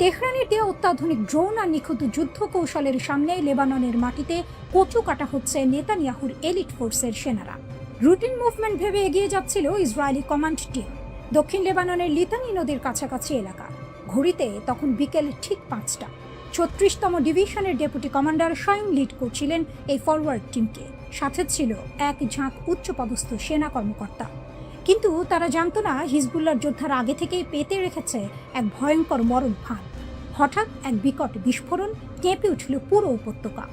তেহরানের দেওয়া অত্যাধুনিক ড্রোন আর নিখুঁত যুদ্ধ কৌশলের সামনে লেবাননের মাটিতে কচু কাটা হচ্ছে নেতানিয়াহুর এলিট ফোর্সের সেনারা। রুটিন মুভমেন্ট ভেবে এগিয়ে যাচ্ছিল ইসরায়েলি কমান্ড টিম দক্ষিণ লেবাননের লিতানি নদীর কাছাকাছি এলাকা। ঘড়িতে তখন বিকেল ঠিক 5টা। 36তম ডিভিশনের ডেপুটি কমান্ডার স্বয়ং লিড করছিলেন এই ফরওয়ার্ড টিমকে। সাথে ছিল এক ঝাঁক উচ্চপদস্থ সেনা কর্মকর্তা। কিন্তু তারা জানতো না, হিজবুল্লাহর যোদ্ধারা আগে থেকেই পেতে রেখেছে এক ভয়ঙ্কর মরণ ফাঁদ। হঠাৎ এক বিকট বিস্ফোরণ, কেঁপে উঠল পুরো উপত্যকা।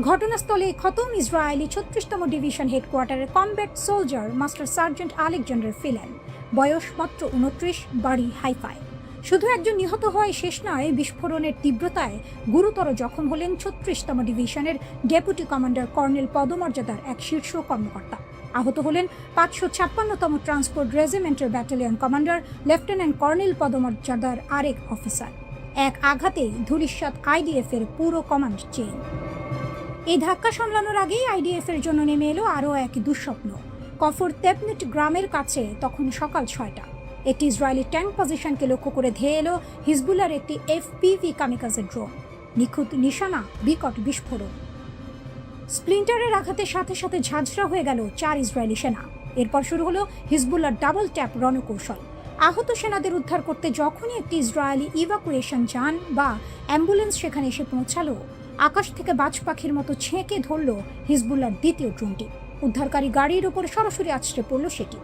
ঘটনাস্থলে খতম ইসরায়েলি 36তম ডিভিশন হেডকোয়ার্টারের combat soldier master sergeant Alexander ফিলেন। বয়স মাত্র 29, বাড়ি হাইফায়। শুধু একজন নিহত হওয়ায় শেষ নয়, বিস্ফোরণের তীব্রতায় গুরুতর জখম হলেন 36তম ডিভিশনের ডেপুটি কমান্ডার কর্নেল পদমর্যাদার এক শীর্ষ কর্মকর্তা। আহত হলেন 556তম ট্রান্সপোর্ট রেজিমেন্টের ব্যাটালিয়ন কমান্ডার লেফটেন্যান্ট কর্নেল পদমর্যাদার আরেক অফিসার। এক আঘাতে ধূলিসাৎ আইডিএফ এর পুরো কমান্ড চেইন। এই ধাক্কা সামলানোর আগেই আইডিএফ এর জন্য নেমে এলো আরও এক দুঃস্বপ্ন। কফর তেপনিট গ্রামের কাছে তখন সকাল 6টা। একটি ইসরায়েলি ট্যাঙ্ক পজিশনকে লক্ষ্য করে ধেয়ে এলো হিজবুল্লাহর একটি এফপিভি কামিকাজে ড্রোন। নিখুঁত নিশানা, বিকট বিস্ফোরণ। স্প্লিন্টারের আঘাতের সাথে সাথে ঝাঁঝরা হয়ে গেল 4 ইসরায়েলি সেনা। এরপর শুরু হলো হিজবুল্লাহর ডাবল ট্যাপ রণকৌশল। আহত সেনাদের উদ্ধার করতে যখনই একটি ইসরায়েলি ইভাকুয়েশন যান বা অ্যাম্বুলেন্স সেখানে এসে পৌঁছালো, আকাশ থেকে বাজ পাখির মতো ছেঁকে ধরল হিজবুল্লাহর দ্বিতীয় ড্রোনটি। উদ্ধারকারী গাড়ির উপর সরাসরি আছড়ে পড়ল সেটি।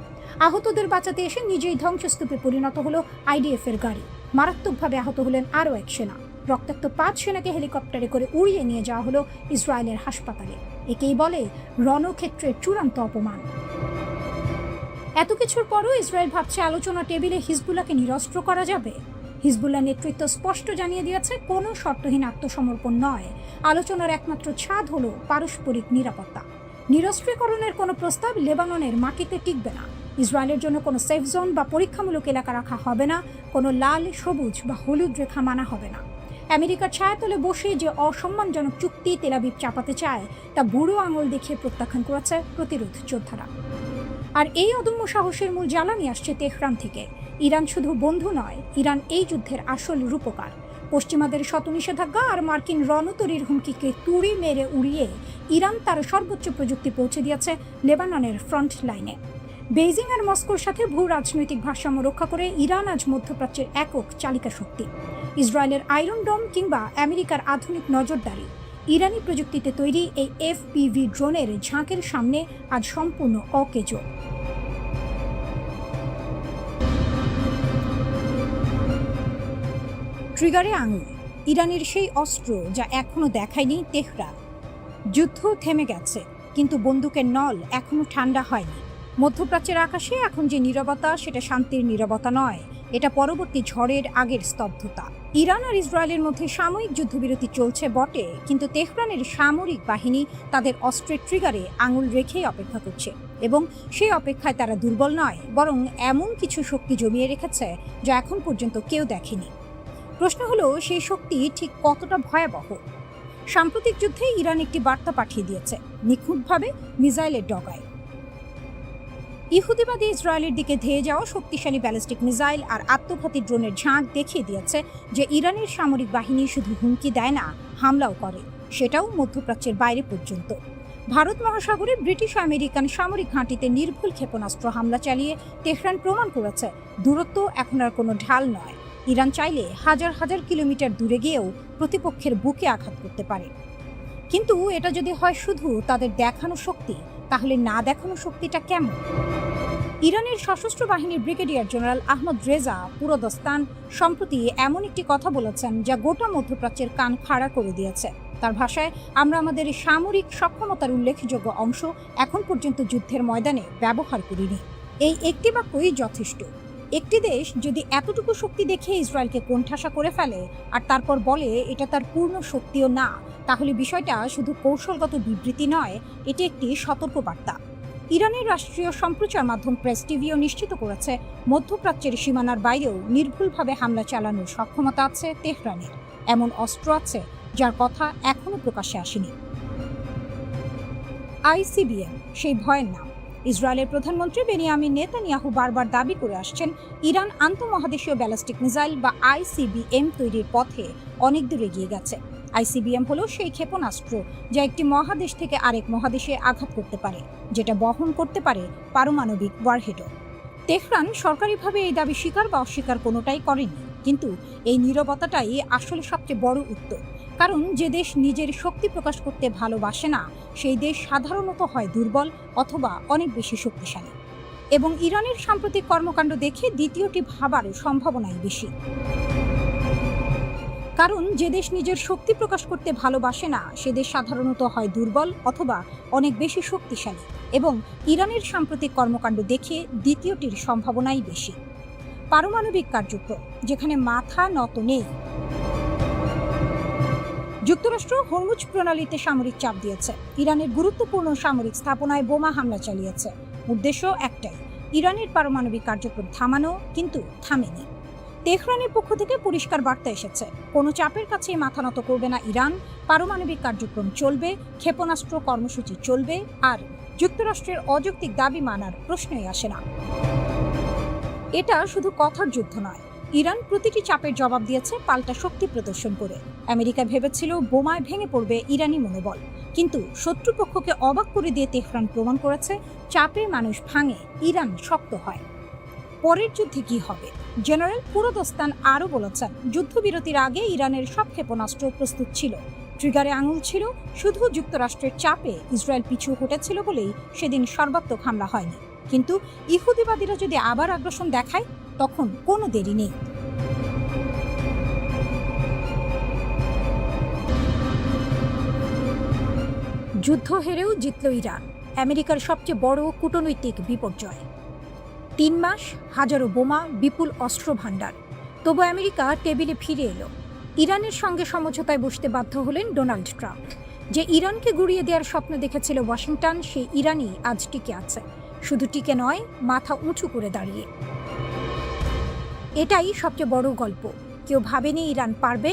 আহতদের বাঁচাতে এসে নিজেই ধ্বংসস্তূপে পরিণত হলো আইডিএফ এর গাড়ি। মারাত্মকভাবে আহত হলেন আরও এক সেনা। রক্তাক্ত 5 সেনাকে হেলিকপ্টারে করে উড়িয়ে নিয়ে যাওয়া হলো ইসরায়েলের হাসপাতালে। একেই বলে রণক্ষেত্রের চূড়ান্ত অপমান। এত কিছুর পরও ইসরায়েল ভাবছে আলোচনা টেবিলে হিজবুল্লাহকে নিরস্ত্র করা যাবে। হিজবুল্লাহ নেতৃত্ব স্পষ্ট জানিয়ে দিয়েছে, কোনো শর্তহীন আত্মসমর্পণ নয়। আলোচনার একমাত্র ছাদ হলো পারস্পরিক নিরাপত্তা। নিরস্ত্রীকরণের কোনো প্রস্তাব লেবাননের মাটিতে টিকবে না। ইসরায়েলের জন্য কোনো সেফ জোন বা পরীক্ষামূলক এলাকা রাখা হবে না। কোনো লাল, সবুজ বা হলুদ রেখা মানা হবে না। আমেরিকার ছায়াতলে বসে যে অসম্মানজনক চুক্তি তেল আবিব চাপাতে চায়, তা বুড়ো আঙুল দেখিয়ে প্রত্যাখ্যান করেছে প্রতিরোধ যোদ্ধারা। আর এই অদম্য সাহসের মূল জ্বালানি আসছে তেহরান থেকে। ইরান শুধু বন্ধু নয়, ইরান এই যুদ্ধের আসল রূপকার। পশ্চিমাদের শত নিষেধাজ্ঞা আর মার্কিন রণতরীর হুমকিকে তুড়ি মেরে উড়িয়ে ইরান তার সর্বোচ্চ প্রযুক্তি পৌঁছে দিয়েছে লেবাননের ফ্রন্ট লাইনে। বেইজিং আর মস্কোর সাথে ভূ রাজনৈতিক ভারসাম্য রক্ষা করে ইরান আজ মধ্যপ্রাচ্যের একক চালিকা শক্তি। ইসরায়েলের আয়রন ডোম কিংবা আমেরিকার আধুনিক নজরদারি, ইরানি প্রযুক্তিতে তৈরি এই এফপিভি ড্রোনের ঝাঁকের সামনে আজ সম্পূর্ণ অকেজো। ট্রিগারে আঙুল, ইরানের সেই অস্ত্র যা এখনো দেখায়নি তেহরান। যুদ্ধ থেমে গেছে, কিন্তু বন্দুকের নল এখনো ঠান্ডা হয়নি। মধ্যপ্রাচ্যের আকাশে এখন যে নীরবতা, সেটা শান্তির নীরবতা নয়, এটা পরবর্তী ঝড়ের আগের স্তব্ধতা। ইরান আর ইসরায়েলের মধ্যে সাময়িক যুদ্ধবিরতি চলছে বটে, কিন্তু তেহরানের সামরিক বাহিনী তাদের অস্ত্রের ট্রিগারে আঙুল রেখেই অপেক্ষা করছে, এবং সেই অপেক্ষায় তারা দুর্বল নয়, বরং এমন কিছু শক্তি জমিয়ে রেখেছে যা এখন পর্যন্ত কেউ দেখেনি। প্রশ্ন হলো, সেই শক্তি ঠিক কতটা ভয়াবহ? সাম্প্রতিক যুদ্ধে ইরান একটি বার্তা পাঠিয়ে দিয়েছে, নিখুঁতভাবে মিসাইলের ডগায়। ইহুদিবাদী ইসরায়েলের দিকে ধেয়ে যাওয়া শক্তিশালী ব্যালিস্টিক মিসাইল আর আত্মঘাতী ড্রোনের ঝাঁক দেখিয়ে দিয়েছে যে ইরানের সামরিক বাহিনী শুধু হুমকি দেয় না, হামলাও করে, সেটাও মধ্যপ্রাচ্যের বাইরে পর্যন্ত। ভারত মহাসাগরে ব্রিটিশ আমেরিকান সামরিক ঘাঁটিতে নির্ভুল ক্ষেপণাস্ত্র হামলা চালিয়ে তেহরান প্রমাণ করেছে দূরত্ব এখন আর কোনো ঢাল নয়। ইরান চাইলে হাজার হাজার কিলোমিটার দূরে গিয়েও প্রতিপক্ষের বুকে আঘাত করতে পারে। কিন্তু এটা যদি হয় শুধু তাদের দেখানো শক্তি, তাহলে না দেখানো শক্তিটা কেমন? ইরানের সশস্ত্র বাহিনীর ব্রিগেডিয়ার জেনারেল আহমদ রেজা পুরোদস্তান সম্প্রতি এমন একটি কথা বলেছেন যা গোটা মধ্যপ্রাচ্যের কান খাড়া করে দিয়েছে। তার ভাষায়, আমরা আমাদের সামরিক সক্ষমতার উল্লেখযোগ্য অংশ এখন পর্যন্ত যুদ্ধের ময়দানে ব্যবহার করিনি। এই একটি বাক্যই যথেষ্ট। একটি দেশ যদি এতটুকু শক্তি দেখে ইসরায়েলকে কোণঠাসা করে ফেলে আর তারপর বলে এটা তার পূর্ণ শক্তিও না, তাহলে বিষয়টা শুধু কৌশলগত বিবৃতি নয়, এটি একটি সতর্কবার্তা। ইরানের রাষ্ট্রীয় সম্প্রচার মাধ্যম প্রেস টিভিও নিশ্চিত করেছে, মধ্যপ্রাচ্যের সীমানার বাইরেও নির্ভুলভাবে হামলা চালানোর সক্ষমতা আছে তেহরানের। এমন অস্ত্র আছে যার কথা এখনো প্রকাশ্যে আসেনি। আইসিবিএম সেই ভয়ের নাম। ইসরায়েলের প্রধানমন্ত্রী বেনিয়ামিন নেতানিয়াহু বারবার দাবি করে আসছেন, ইরান আন্তঃমহাদেশীয় ব্যালিস্টিক মিসাইল বা আইসিবিএম তৈরির পথে অনেক দূর এগিয়ে গেছে। আইসিবিএম হলো সেই ক্ষেপণাস্ত্র যা একটি মহাদেশ থেকে আরেক মহাদেশে আঘাত করতে পারে, যেটা বহন করতে পারে পারমাণবিক ওয়ারহেডও। তেহরান সরকারিভাবে এই দাবি স্বীকার বা অস্বীকার কোনোটাই করেনি, কিন্তু এই নীরবতাটাই আসলে সবচেয়ে বড় উত্তর। কারণ যে দেশ নিজের শক্তি প্রকাশ করতে ভালোবাসে না, সেই দেশ সাধারণত হয় দুর্বল অথবা অনেক বেশি শক্তিশালী। এবং ইরানের সাম্প্রতিক কর্মকাণ্ড দেখে দ্বিতীয়টি ভাবার সম্ভাবনাই বেশি। কারণ যে দেশ নিজের শক্তি প্রকাশ করতে ভালোবাসে না, সে দেশ সাধারণত হয় দুর্বল অথবা অনেক বেশি শক্তিশালী, এবং ইরানের সাম্প্রতিক কর্মকাণ্ড দেখে দ্বিতীয়টির সম্ভাবনাই বেশি। পারমাণবিক কার্যক্রম যেখানে মাথা নত নেই। যুক্তরাষ্ট্র হরমুজ প্রণালীতে সামরিক চাপ দিয়েছে, ইরানের গুরুত্বপূর্ণ সামরিক স্থাপনায় বোমা হামলা চালিয়েছে। উদ্দেশ্য একটাই, ইরানের পারমাণবিক কার্যক্রম থামানো, কিন্তু থামেনি। তেহরানের পক্ষ থেকে পরিষ্কার বার্তা এসেছে, কোনো চাপের কাছে মাথা নত করবে না ইরান। পারমাণবিক কার্যক্রম চলবে, ক্ষেপণাস্ত্র কর্মসূচি চলবে, আর যুক্তরাষ্ট্রের অযৌক্তিক দাবি মানার প্রশ্নই আসে না। এটা শুধু কথার যুদ্ধ নয়, ইরান প্রতিটি চাপের জবাব দিয়েছে পাল্টা শক্তি প্রদর্শন করে। আমেরিকা ভেবেছিল বোমায় ভেঙে পড়বে ইরানি মনোবল, কিন্তু শত্রুপক্ষকে অবাক করে দিয়ে তেহরান প্রমাণ করেছে চাপে মানুষ ভাঙে, ইরান শক্ত হয়। পরের যুদ্ধে কি হবে? জেনারেল পুরোদস্তান আরও বলেছেন, যুদ্ধবিরতির আগে ইরানের সব ক্ষেপণাস্ত্র প্রস্তুত ছিল, ট্রিগারে আঙুল ছিল। শুধু যুক্তরাষ্ট্রের চাপে ইসরায়েল পিছু হটেছিল বলেই সেদিন সর্বাত্মক হামলা হয়নি। কিন্তু ইহুদিবাদীরা যদি আবার আগ্রাসন দেখায়, তখন কোনো দেরি নেই। যুদ্ধ হেরেও জিতল ইরান, আমেরিকার সবচেয়ে বড় কূটনৈতিক বিপর্যয়। 3 মাস, হাজারো বোমা, বিপুল অস্ত্র ভাণ্ডার, তবু আমেরিকা টেবিলে ফিরে এলো। ইরানের সঙ্গে সমঝোতায় বসতে বাধ্য হলেন ডোনাল্ড ট্রাম্প। যে ইরানকে গুড়িয়ে দেওয়ার স্বপ্ন দেখেছিল ওয়াশিংটন, সেই ইরানই আজ টিকে আছে। শুধু টিকে নয়, মাথা উঁচু করে দাঁড়িয়ে। এটাই সবচেয়ে বড় গল্প। কেউ ভাবেনি ইরান পারবে।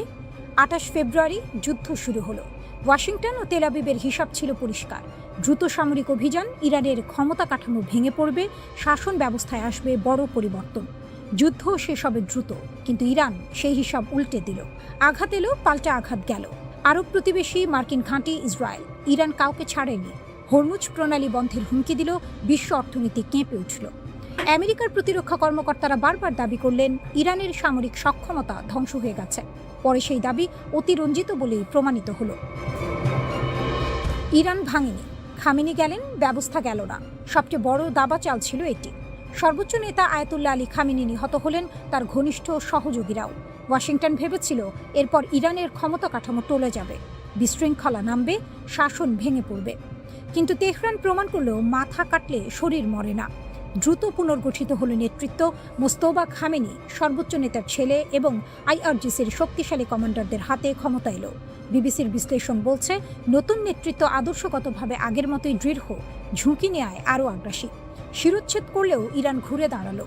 28 ফেব্রুয়ারি যুদ্ধ শুরু হলো। ওয়াশিংটন ও তেল আবিবের হিসাব ছিল পরিষ্কার, দ্রুত সামরিক অভিযান, ইরানের ক্ষমতা কাঠামো ভেঙে পড়বে, শাসন ব্যবস্থায় আসবে বড় পরিবর্তন। যুদ্ধ শেষ হবে দ্রুত, কিন্তু ইরান সেই হিসাব উল্টে দিল। আঘাত এলো, পাল্টা আঘাত গেল। আরব প্রতিবেশী মার্কিন ঘাঁটি ইসরায়েল, ইরান কাউকে ছাড়েনি। হরমুজ প্রণালী বন্ধের হুমকি দিল, বিশ্ব অর্থনীতি কেঁপে উঠল। আমেরিকার প্রতিরক্ষা কর্মকর্তারা বারবার দাবি করলেন ইরানের সামরিক সক্ষমতা ধ্বংস হয়ে গেছে। পরে সেই দাবি অতিরঞ্জিত বলেই প্রমাণিত হলো। ইরান ভাঙেনি, খামেনি গেলেন, ব্যবস্থা গেল না। সবচেয়ে বড় দাবা চাল ছিল এটি। সর্বোচ্চ নেতা আয়াতুল্লাহ আলী খামেনি নিহত হলেন, তার ঘনিষ্ঠ সহযোগীরাও। ওয়াশিংটন ভেবেছিল এরপর ইরানের ক্ষমতা কাঠামো টলে যাবে, বিশৃঙ্খলা নামবে, শাসন ভেঙে পড়বে। কিন্তু তেহরান প্রমাণ করল মাথা কাটলে শরীর মরে না। দ্রুত পুনর্গঠিত হল নেতৃত্ব। মোস্তফা খামেনি সর্বোচ্চ নেতার ছেলে এবং আইআরজিসির শক্তিশালী কমান্ডারদের হাতে ক্ষমতা এলো। বিবিসির বিশ্লেষণ বলছে, নতুন নেতৃত্ব আদর্শগতভাবে আগের মতোই দৃঢ়, ঝুঁকি নেয় আরও আগ্রাসী। শিরোচ্ছেদ করলেও ইরান ঘুরে দাঁড়ালো।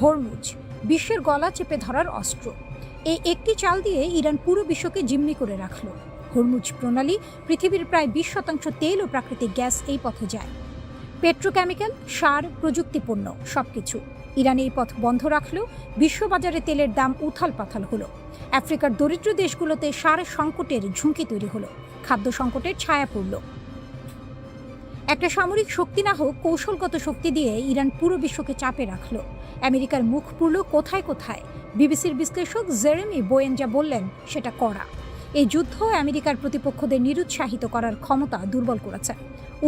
হরমুজ বিশ্বের গলা চেপে ধরার অস্ত্র। এই একটি চাল দিয়ে ইরান পুরো বিশ্বকে জিম্মি করে রাখল। হরমুজ প্রণালী, পৃথিবীর প্রায় 20% তেল ও প্রাকৃতিক গ্যাস এই পথে যায়। পেট্রোকেমিক্যাল, সার, প্রযুক্তিপণ্য সবকিছু। ইরান এই পথ বন্ধ রাখলেও বিশ্ববাজারে তেলের দাম উথাল পাথাল হলো। আফ্রিকার দরিদ্র দেশগুলোতে সার সংকটের ঝুঁকি তৈরি হলো। খাদ্য সংকটের ছায়া পড়ল। একটা সামরিক শক্তি না হোক, কৌশলগত শক্তি দিয়ে ইরান পুরো বিশ্বকে চাপে রাখল। আমেরিকার মুখ পুরল কোথায় কোথায়। বিবিসির বিশ্লেষক জেরেমি বোয়েন যা বললেন সেটা করা। এই যুদ্ধ আমেরিকার প্রতিপক্ষদের নিরুৎসাহিত করার ক্ষমতা দুর্বল করেছে।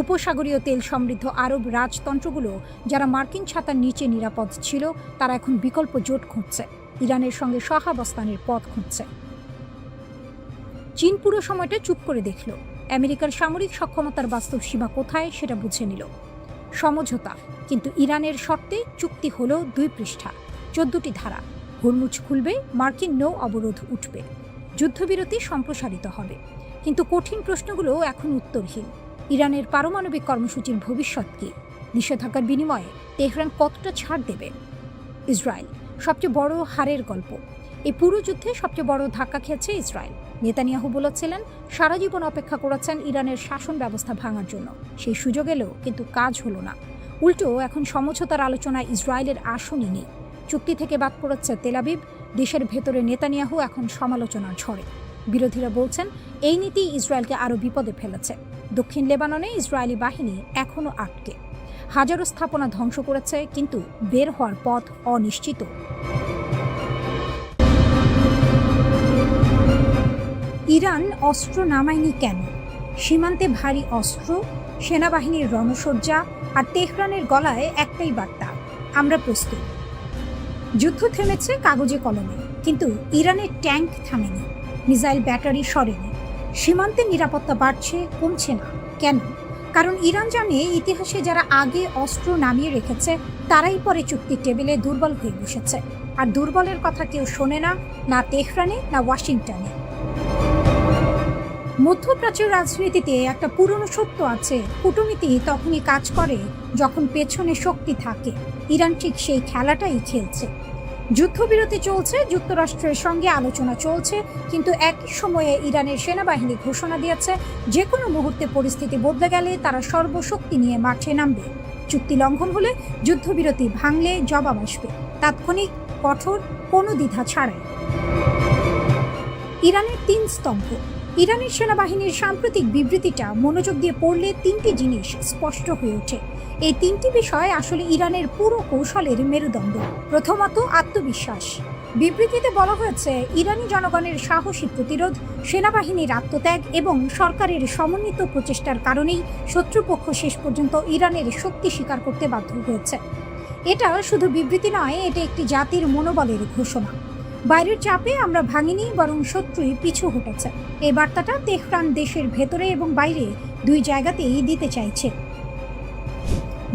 উপসাগরীয় তেল সমৃদ্ধ আরব রাজতন্ত্রগুলো, যারা মার্কিন ছাতার নিচে নিরাপদ ছিল, তারা এখন বিকল্প জোট খুঁজছে, ইরানের সঙ্গে সহাবস্থানের পথ খুঁজছে। চীন পুরো সময়টা চুপ করে দেখল। আমেরিকার সামরিক সক্ষমতার বাস্তব সীমা কোথায় সেটা বুঝে নিল। সমঝোতা, কিন্তু ইরানের শর্তে চুক্তি হলো 2 পৃষ্ঠা, 14টি ধারা। হরমুজ খুলবে, মার্কিন নৌ অবরোধ উঠবে, যুদ্ধবিরতি সম্প্রসারিত হবে। কিন্তু কঠিন প্রশ্নগুলো এখন উত্তরহীন। ইরানের পারমাণবিক কর্মসূচির ভবিষ্যৎ কি? নিষেধাজ্ঞার বিনিময়ে তেহরান কতটা ছাড় দেবে? ইসরায়েল সবচেয়ে বড় হারের গল্প। এই পুরো যুদ্ধে সবচেয়ে বড় ধাক্কা খেয়েছে ইসরায়েল। নেতানিয়াহু বলেছিলেন, সারা জীবন অপেক্ষা করেছেন ইরানের শাসন ব্যবস্থা ভাঙার জন্য। সেই সুযোগ এলো, কিন্তু কাজ হলো না। উল্টো এখন সমঝোতার আলোচনায় ইসরায়েলের আসনই নেই। চুক্তি থেকে বাদ পড়েছে তেল আবিব। দেশের ভেতরে নেতানিয়াহু এখন সমালোচনার ঝড়ে। বিরোধীরা বলছেন, এই নীতি ইসরায়েলকে আরও বিপদে ফেলেছে। দক্ষিণ লেবাননে ইসরায়েলি বাহিনী এখনও আটকে। হাজারো স্থাপনা ধ্বংস করেছে, কিন্তু বের হওয়ার পথ অনিশ্চিত। ইরান অস্ত্র নামায়নি কেন? সীমান্তে ভারী অস্ত্র, সেনাবাহিনীর রণসজ্জা আর তেহরানের গলায় একটাই বার্তা, আমরা প্রস্তুত। যুদ্ধ থেমেছে কাগজে কলমে, কিন্তু ইরানের ট্যাঙ্ক থামেনি, মিসাইল ব্যাটারি সরেনি। সীমান্তে নিরাপত্তা বাড়ছে, কমছে না। কেন? কারণ ইরান জানে, ইতিহাসে যারা আগে অস্ত্র নামিয়ে রেখেছে তারাই পরে চুক্তির টেবিলে দুর্বল হয়ে বসেছে। আর দুর্বলের কথা কেউ শোনে না, না তেহরানে না ওয়াশিংটনে। মধ্যপ্রাচ্যের রাজনীতিতে একটা পুরনো সত্য আছে, কূটনীতি তখনই কাজ করে যখন পেছনে শক্তি থাকে। ইরান ঠিক সেই খেলাটাই খেলছে। যুদ্ধবিরতি চলছে, যুক্তরাষ্ট্রের সঙ্গে আলোচনা চলছে, কিন্তু একই সময়ে ইরানের সেনাবাহিনী ঘোষণা দিয়েছে, যে কোনো মুহূর্তে পরিস্থিতি বদলে গেলে তারা সর্বশক্তি নিয়ে মাঠে নামবে। চুক্তি লঙ্ঘন হলে, যুদ্ধবিরতি ভাঙলে জবাব আসবে, তাৎক্ষণিক, কঠোর, কোনো দ্বিধা ছাড়াই। ইরানের 3 স্তম্ভ। ইরানের সেনাবাহিনীর সাম্প্রতিক বিবৃতিটা মনোযোগ দিয়ে পড়লে 3টি জিনিস স্পষ্ট হয়ে ওঠে। এই 3টি বিষয় আসলে ইরানের পুরো কৌশলের মেরুদণ্ড। প্রথমত, আত্মবিশ্বাস। বিবৃতিতে বলা হয়েছে, ইরানি জনগণের সাহসী প্রতিরোধ, সেনাবাহিনীর আত্মত্যাগ এবং সরকারের সমন্বিত প্রচেষ্টার কারণেই শত্রুপক্ষ শেষ পর্যন্ত ইরানের শক্তি স্বীকার করতে বাধ্য হয়েছে। এটা শুধু বিবৃতি নয়, এটা একটি জাতির মনোবলের ঘোষণা। বাইরের চাপে আমরা ভাঙিনি, বরং শত্রুই পিছু হটেছে। এই বার্তাটা তেহরান দেশের ভেতরে এবং বাইরে 2 জায়গাতেই দিতে চাইছে।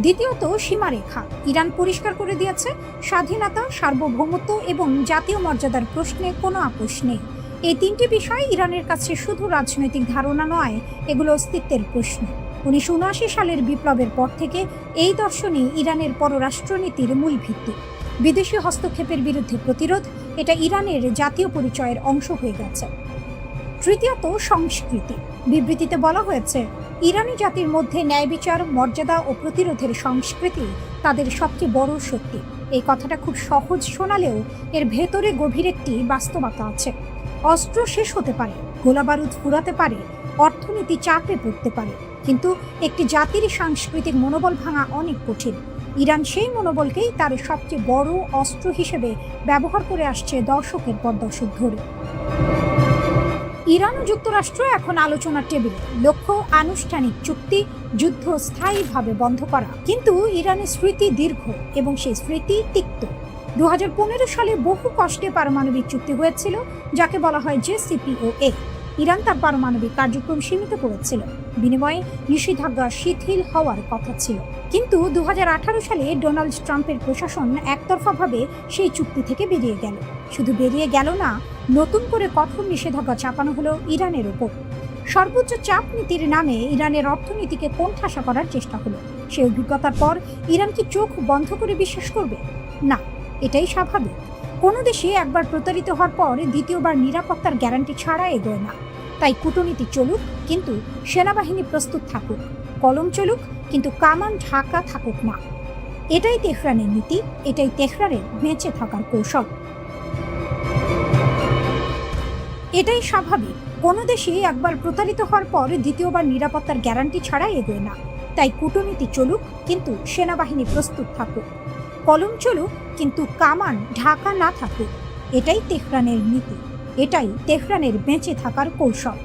দ্বিতীয়ত, সীমারেখা। ইরান পরিষ্কার করে দিয়েছে, স্বাধীনতা, সার্বভৌমত্ব এবং জাতীয় মর্যাদার প্রশ্নে কোনো আপোষ নেই। এই 3টি বিষয় ইরানের কাছে শুধু রাজনৈতিক ধারণা নয়, এগুলো অস্তিত্বের প্রশ্ন। 1979 সালের বিপ্লবের পর থেকে এই দর্শনই ইরানের পররাষ্ট্রনীতির মূল ভিত্তি। বিদেশি হস্তক্ষেপের বিরুদ্ধে প্রতিরোধ, এটা ইরানের জাতীয় পরিচয়ের অংশ হয়ে গেছে। তৃতীয়ত, সংস্কৃতি। বিবৃতিতে বলা হয়েছে, ইরানি জাতির মধ্যে ন্যায় বিচার, মর্যাদা ও প্রতিরোধের সংস্কৃতি তাদের সবচেয়ে বড় শক্তি। এই কথাটা খুব সহজ শোনালেও এর ভেতরে গভীর একটি বাস্তবতা আছে। অস্ত্র শেষ হতে পারে, গোলাবারুদ ফুরাতে পারে, অর্থনীতি চাপে পড়তে পারে, কিন্তু একটি জাতির সাংস্কৃতিক মনোবল ভাঙা অনেক কঠিন। ইরান সেই মনোবলকেই তার সবচেয়ে বড় অস্ত্র হিসেবে ব্যবহার করে আসছে দশকের পর দশক ধরে। ইরান ও যুক্তরাষ্ট্র এখন আলোচনার টেবিলে। লক্ষ্য আনুষ্ঠানিক চুক্তি, যুদ্ধ স্থায়ীভাবে বন্ধ করা। কিন্তু ইরানের স্মৃতি দীর্ঘ এবং সেই স্মৃতি তিক্ত। 2015 সালে বহু কষ্টে পারমাণবিক চুক্তি হয়েছিল, যাকে বলা হয় JCPOA। ইরান তার পারমাণবিক কার্যক্রম সীমিত করেছিল, বিনিময়ে নিষেধাজ্ঞা শিথিল হওয়ার কথা ছিল। কিন্তু 2018 সালে ডোনাল্ড ট্রাম্পের প্রশাসন একতরফাভাবে সেই চুক্তি থেকে বেরিয়ে গেল। শুধু বেরিয়ে গেল না, নতুন করে কঠোর নিষেধাজ্ঞা চাপানো হলো ইরানের ওপর। সর্বোচ্চ চাপ নীতির নামে ইরানের অর্থনীতিকে কোণঠাসা করার চেষ্টা হলো। সেই অভিজ্ঞতার পর ইরান কি চোখ বন্ধ করে বিশ্বাস করবে? না, এটাই স্বাভাবিক। কোনো দেশে একবার প্রতারিত হওয়ার পর দ্বিতীয়বার নিরাপত্তার গ্যারান্টি ছাড়া এগোয় না। তাই কূটনীতি চলুক, কিন্তু সেনাবাহিনী প্রস্তুত থাকুক। কলম চলুক, কিন্তু কামান ঢাকা থাকুক না। এটাই তেহরানের নীতি, এটাই তেহরানের বেঁচে থাকার কৌশল। এটাই স্বাভাবিক। কোনো দেশে একবার প্রতারিত হওয়ার পর দ্বিতীয়বার নিরাপত্তার গ্যারান্টি ছাড়া এগোয় না। তাই কূটনীতি চলুক, কিন্তু সেনাবাহিনী প্রস্তুত থাকুক। কলম চলুক, কিন্তু কামান ঢাকা না থাকুক। এটাই তেহরানের নীতি, এটাই তেহরানের বেঁচে থাকার কৌশল।